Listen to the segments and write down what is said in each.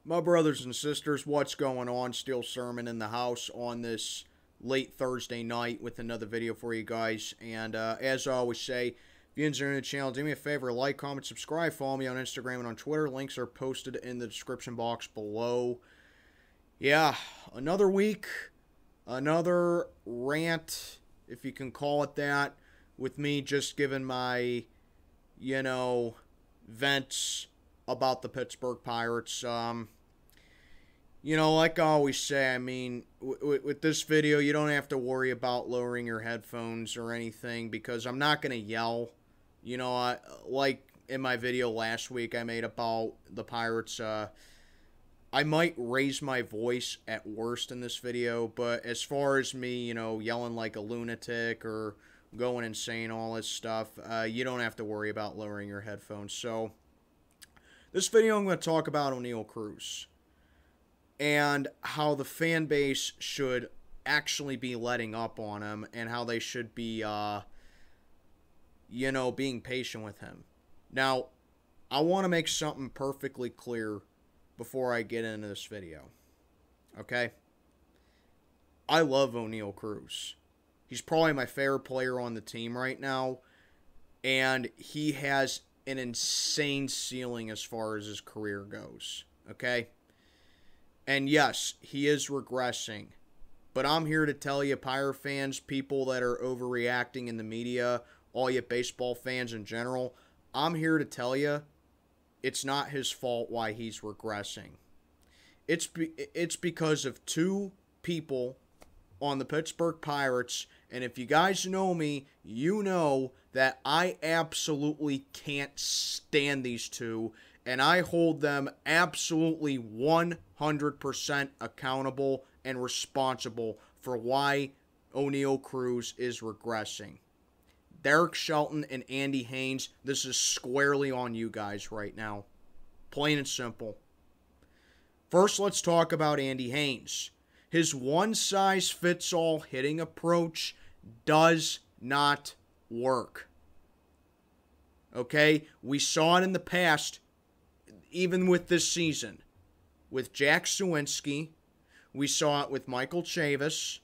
My brothers and sisters, what's going on? Steel Sermon in the house on this late Thursday night with another video for you guys. And as I always say, if you enjoy the channel, do me a favor, like, comment, subscribe, follow me on Instagram and on Twitter. Links are posted in the description box below. Yeah, another week, another rant, if you can call it that, with me just giving my, vents about the Pittsburgh Pirates. Like I always say, I mean, with this video, you don't have to worry about lowering your headphones or anything because I'm not going to yell. Like in my video last week I made about the Pirates, I might raise my voice at worst in this video, but as far as me, yelling like a lunatic or going insane, all this stuff, you don't have to worry about lowering your headphones. So, this video I'm going to talk about Oneil Cruz and how the fan base should actually be letting up on him and how they should be, being patient with him. Now, I want to make something perfectly clear before I get into this video. Okay? I love Oneil Cruz. He's probably my favorite player on the team right now, and he has an insane ceiling as far as his career goes, okay? And yes, he is regressing, but I'm here to tell you, Pirate fans, people that are overreacting in the media, all you baseball fans in general, I'm here to tell you, it's not his fault why he's regressing. It's because of two people on the Pittsburgh Pirates, and if you guys know me, you know that I absolutely can't stand these two, and I hold them absolutely 100% accountable and responsible for why Oneil Cruz is regressing. Derek Shelton and Andy Haines, this is squarely on you guys right now. Plain and simple. First, let's talk about Andy Haines. His one-size-fits-all hitting approach does not work. Okay? We saw it in the past, even with this season. With Jack Suwinski. We saw it with Michael Chavis.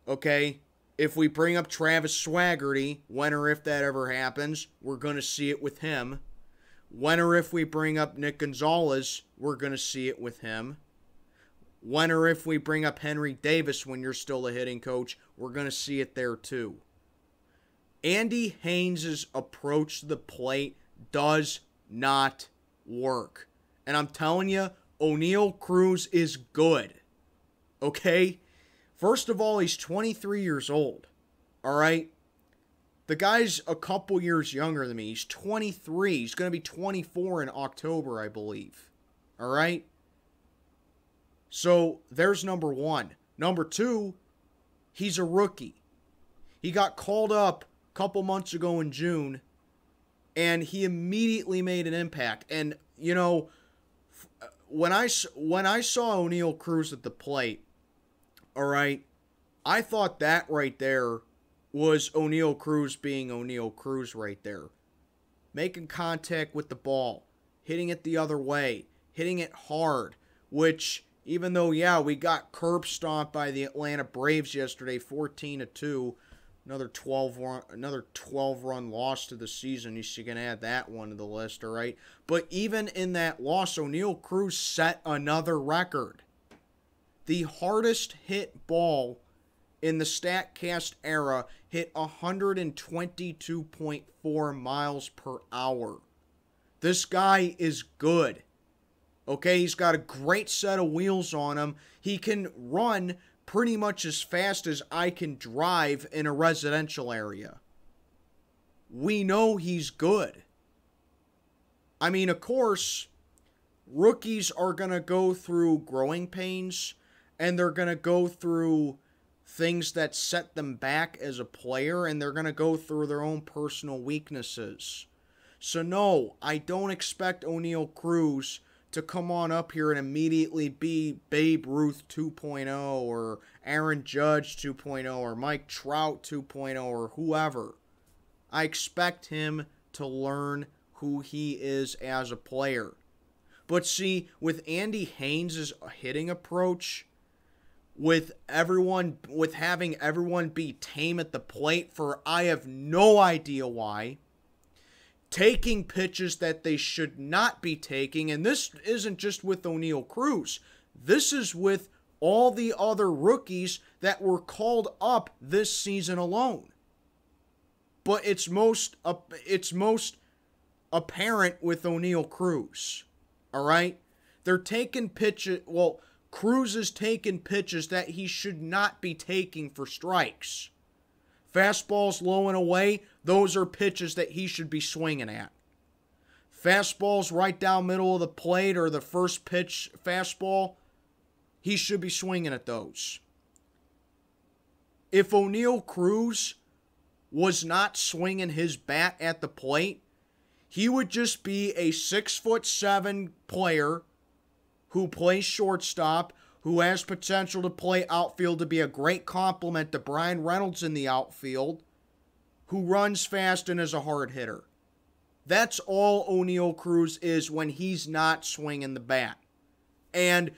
Okay? If we bring up Travis Swaggerty, when or if that ever happens, we're going to see it with him. When or if we bring up Nick Gonzalez, we're going to see it with him. When or if we bring up Henry Davis when you're still the hitting coach, we're going to see it there too. Andy Haines' approach to the plate does not work. And I'm telling you, Oneil Cruz is good. Okay? First of all, he's 23 years old. Alright? The guy's a couple years younger than me. He's 23. He's going to be 24 in October, I believe. Alright? So, there's number one. Number two, he's a rookie. He got called up a couple months ago in June, and he immediately made an impact. And, when I saw Oneil Cruz at the plate, alright, I thought that right there was Oneil Cruz being Oneil Cruz right there. Making contact with the ball, hitting it the other way, hitting it hard, which, even though, yeah, we got curb stomped by the Atlanta Braves yesterday, 14-2, another 12-run loss to the season. You can add that one to the list, all right? But even in that loss, Oneil Cruz set another record. The hardest hit ball in the StatCast era hit 122.4 miles per hour. This guy is good. Okay, he's got a great set of wheels on him. He can run pretty much as fast as I can drive in a residential area. We know he's good. I mean, of course, rookies are going to go through growing pains, and they're going to go through things that set them back as a player, and they're going to go through their own personal weaknesses. So no, I don't expect Oneil Cruz to come on up here and immediately be Babe Ruth 2.0 or Aaron Judge 2.0 or Mike Trout 2.0 or whoever. I expect him to learn who he is as a player. But see, with Andy Haines' hitting approach, with having everyone be tame at the plate for I have no idea why, taking pitches that they should not be taking, and this isn't just with Oneil Cruz, this is with all the other rookies that were called up this season alone. But it's most apparent with Oneil Cruz. All right? They're taking pitches, Cruz is taking pitches that he should not be taking for strikes. Fastballs low and away, those are pitches that he should be swinging at. Fastballs right down middle of the plate or the first pitch fastball, he should be swinging at those. If Oneil Cruz was not swinging his bat at the plate, he would just be a 6'7" player who plays shortstop, who has potential to play outfield, to be a great complement to Brian Reynolds in the outfield, who runs fast and is a hard hitter. That's all Oneil Cruz is when he's not swinging the bat. And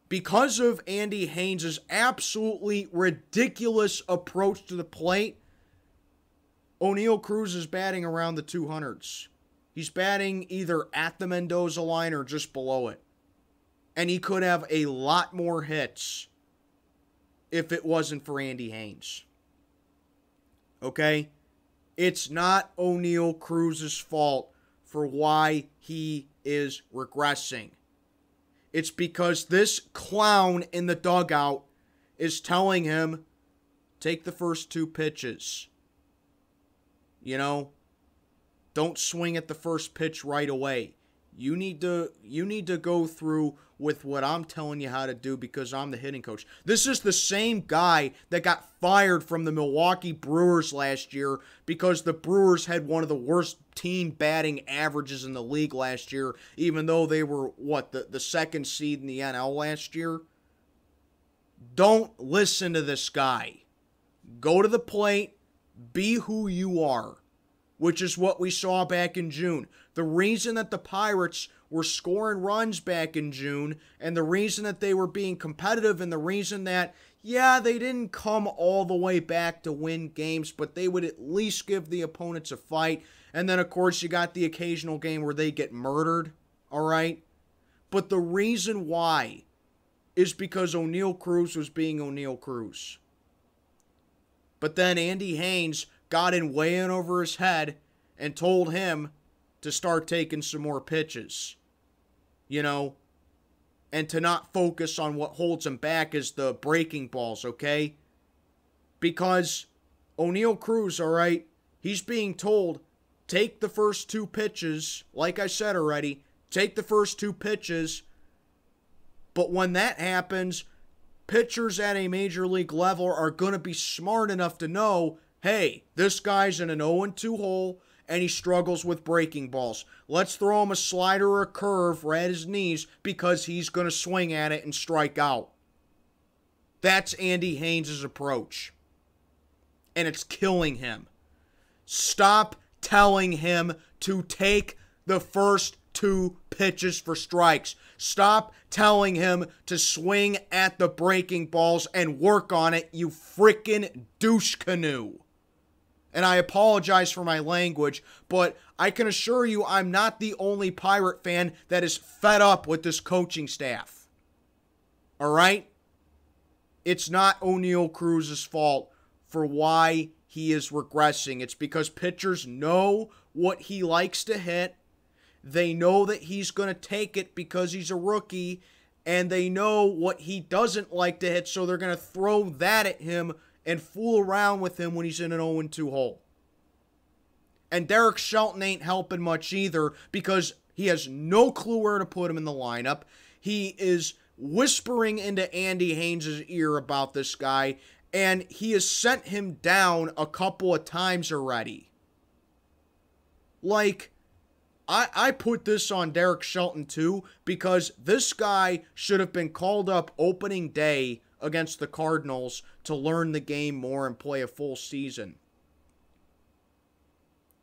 because of Andy Haines' absolutely ridiculous approach to the plate, Oneil Cruz is batting around the 200s. He's batting either at the Mendoza line or just below it. And he could have a lot more hits if it wasn't for Andy Haines. Okay? It's not Oneil Cruz's fault for why he is regressing. It's because this clown in the dugout is telling him, take the first 2 pitches. You know, don't swing at the first pitch right away. You need to go through with what I'm telling you how to do because I'm the hitting coach. This is the same guy that got fired from the Milwaukee Brewers last year because the Brewers had one of the worst team batting averages in the league last year, even though they were, the second seed in the NL last year. Don't listen to this guy. Go to the plate. Be who you are, which is what we saw back in June. The reason that the Pirates were scoring runs back in June, and the reason that they were being competitive, and the reason that, yeah, they didn't come all the way back to win games, but they would at least give the opponents a fight. And then, of course, you got the occasional game where they get murdered, all right? But the reason why is because Oneil Cruz was being Oneil Cruz. But then Andy Haines got way in over his head and told him to start taking some more pitches, you know, and to not focus on what holds him back is the breaking balls, okay? Because Oneil Cruz, all right, he's being told, take the first 2 pitches, like I said already, take the first 2 pitches, but when that happens, pitchers at a major league level are going to be smart enough to know, hey, this guy's in an 0-2 hole, and he struggles with breaking balls. Let's throw him a slider or a curve right at his knees because he's going to swing at it and strike out. That's Andy Haines' approach. And it's killing him. Stop telling him to take the first 2 pitches for strikes. Stop telling him to swing at the breaking balls and work on it, you frickin' douche canoe. And I apologize for my language, but I can assure you I'm not the only Pirate fan that is fed up with this coaching staff. All right? It's not Oneil Cruz's fault for why he is regressing. It's because pitchers know what he likes to hit. They know that he's going to take it because he's a rookie, and they know what he doesn't like to hit, so they're going to throw that at him and fool around with him when he's in an 0-2 hole. And Derek Shelton ain't helping much either because he has no clue where to put him in the lineup. He is whispering into Andy Haines' ear about this guy, and he has sent him down a couple of times already. Like, I put this on Derek Shelton too because this guy should have been called up opening day against the Cardinals to learn the game more and play a full season.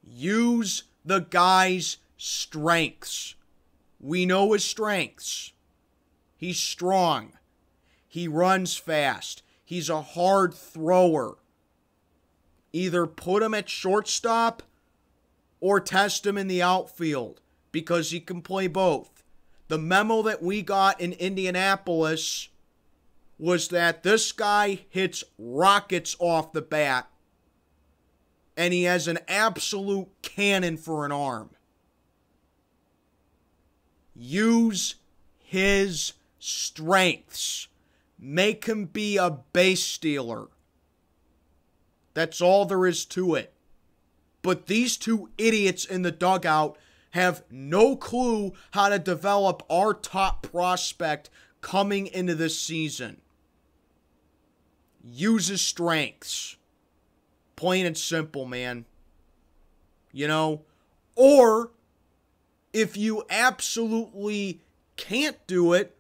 Use the guy's strengths. We know his strengths. He's strong. He runs fast. He's a hard thrower. Either put him at shortstop or test him in the outfield because he can play both. The memo that we got in Indianapolis was that this guy hits rockets off the bat and he has an absolute cannon for an arm. Use his strengths. Make him be a base stealer. That's all there is to it. But these two idiots in the dugout have no clue how to develop our top prospect coming into this season. Use his strengths. Plain and simple, man. You know? Or, if you absolutely can't do it,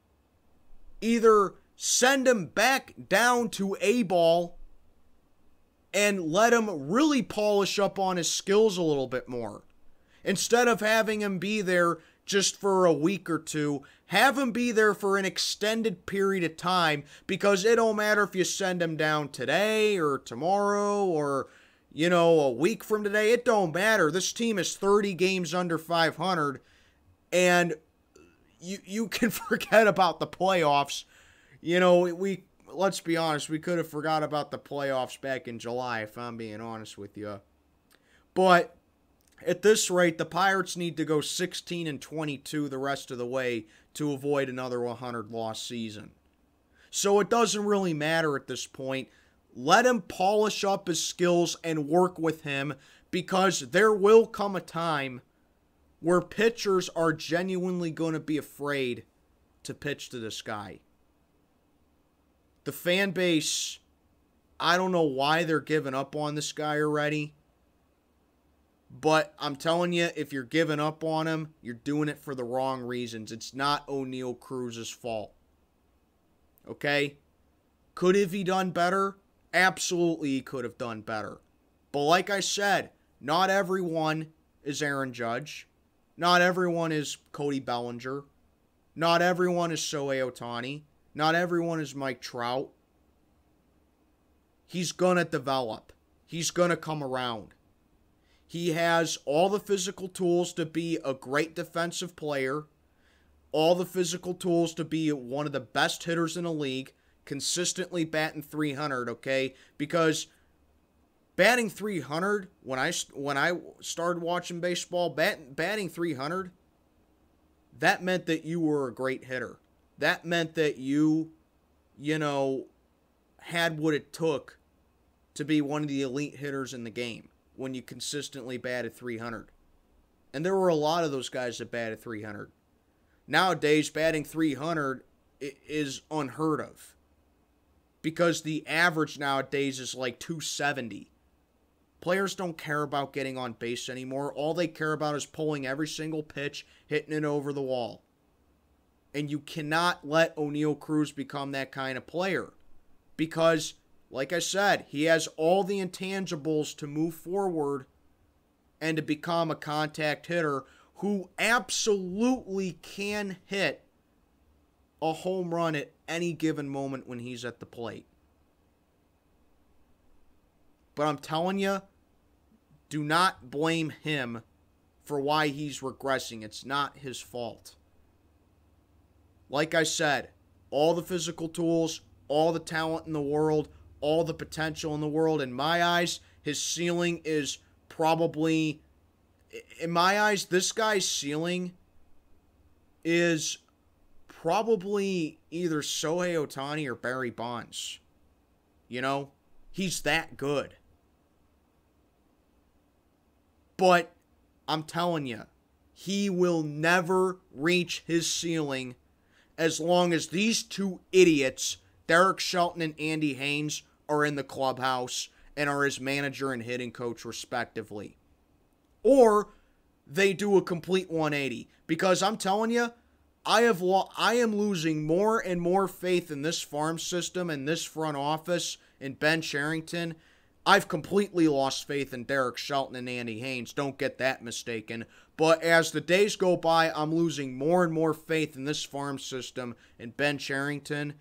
either send him back down to A-ball and let him really polish up on his skills a little bit more. Instead of having him be there just for a week or two, have him be there for an extended period of time, because it don't matter if you send him down today or tomorrow or, you know, a week from today. It don't matter. This team is 30 games under 500, and you can forget about the playoffs. You know, let's be honest, we could have forgot about the playoffs back in July, if I'm being honest with you. But at this rate, the Pirates need to go 16-22 the rest of the way to avoid another 100-loss season. So it doesn't really matter at this point. Let him polish up his skills and work with him, because there will come a time where pitchers are genuinely going to be afraid to pitch to this guy. The fan base, I don't know why they're giving up on this guy already. But I'm telling you, if you're giving up on him, you're doing it for the wrong reasons. It's not Oneil Cruz's fault. Okay? Could have he done better? Absolutely he could have done better. But like I said, not everyone is Aaron Judge. Not everyone is Cody Bellinger. Not everyone is Shohei Ohtani. Not everyone is Mike Trout. He's going to develop. He's going to come around. He has all the physical tools to be a great defensive player, all the physical tools to be one of the best hitters in the league, consistently batting 300, okay? Because batting 300, when I started watching baseball, batting 300, that meant that you were a great hitter. That meant that you had what it took to be one of the elite hitters in the game when you consistently batted 300. And there were a lot of those guys that batted 300. Nowadays, batting 300 is unheard of, because the average nowadays is like 270. Players don't care about getting on base anymore. All they care about is pulling every single pitch, hitting it over the wall. And you cannot let Oneil Cruz become that kind of player, because, like I said, he has all the intangibles to move forward and to become a contact hitter who absolutely can hit a home run at any given moment when he's at the plate. But I'm telling you, do not blame him for why he's regressing. It's not his fault. Like I said, all the physical tools, all the talent in the world, all the potential in the world. In my eyes, his ceiling is probably, in my eyes, this guy's ceiling is probably either Shohei Ohtani or Barry Bonds. You know, he's that good. But I'm telling you, he will never reach his ceiling as long as these two idiots, Derek Shelton and Andy Haines, are in the clubhouse and are his manager and hitting coach respectively. Or they do a complete 180. Because I'm telling you, I am losing more and more faith in this farm system and this front office and Ben Cherington I've completely lost faith in Derek Shelton and Andy Haines. Don't get that mistaken. But as the days go by, I'm losing more and more faith in this farm system and Ben Cherington.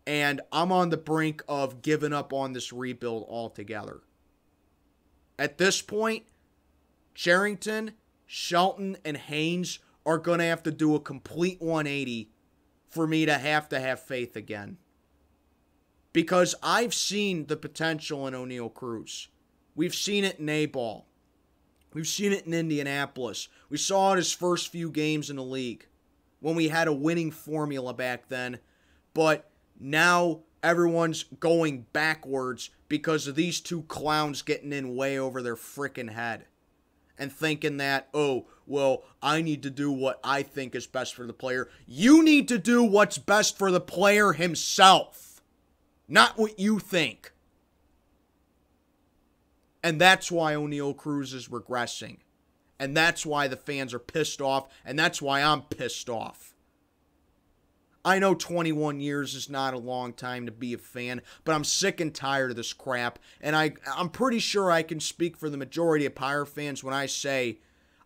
And I'm on the brink of giving up on this rebuild altogether. At this point, Cherington, Shelton, and Haines are going to have to do a complete 180 for me to have faith again. Because I've seen the potential in Oneil Cruz. We've seen it in A-ball. We've seen it in Indianapolis. We saw it his first few games in the league when we had a winning formula back then. But now everyone's going backwards because of these two clowns getting in way over their frickin' head. And thinking that, oh, well, I need to do what I think is best for the player. You need to do what's best for the player himself. Not what you think. And that's why Oneil Cruz is regressing. And that's why the fans are pissed off. And that's why I'm pissed off. I know 21 years is not a long time to be a fan, but I'm sick and tired of this crap. And I'm pretty sure I can speak for the majority of Pirate fans when I say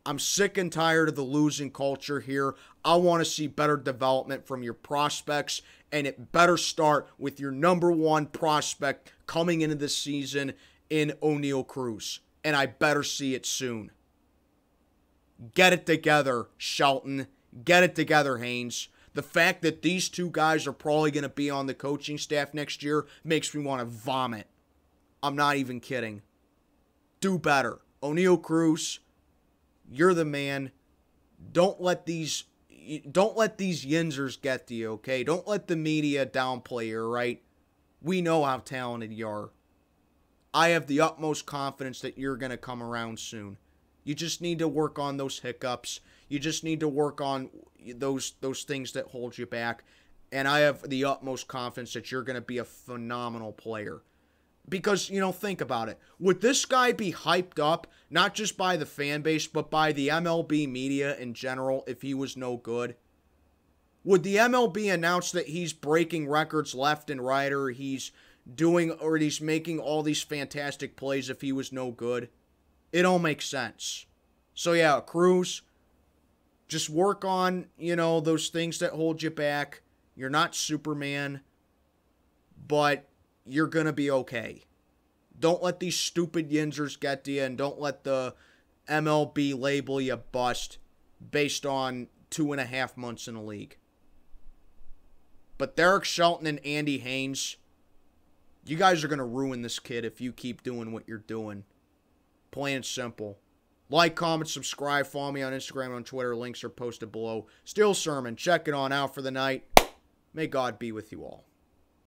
I'm sick and tired of the losing culture here. I want to see better development from your prospects, and it better start with your number one prospect coming into the season in Oneil Cruz. And I better see it soon. Get it together, Shelton. Get it together, Haines. The fact that these two guys are probably going to be on the coaching staff next year makes me want to vomit. I'm not even kidding. Do better. Oneil Cruz, you're the man. Don't let these yinzers get to you, okay? Don't let the media downplay you, right? We know how talented you are. I have the utmost confidence that you're going to come around soon. You just need to work on those hiccups. You just need to work on those things that hold you back. And I have the utmost confidence that you're going to be a phenomenal player. Because, you know, think about it. Would this guy be hyped up, not just by the fan base, but by the MLB media in general if he was no good? Would the MLB announce that he's breaking records left and right, or he's making all these fantastic plays if he was no good? It all makes sense. So yeah, Cruz, just work on, you know, those things that hold you back. You're not Superman, but you're going to be okay. Don't let these stupid yinzers get to you, and don't let the MLB label you bust based on 2.5 months in the league. But Derek Shelton and Andy Haines, you guys are going to ruin this kid if you keep doing what you're doing. Plain and simple. Like, comment, subscribe, follow me on Instagram and on Twitter. Links are posted below. Still Sermon, check it on out for the night. May God be with you all.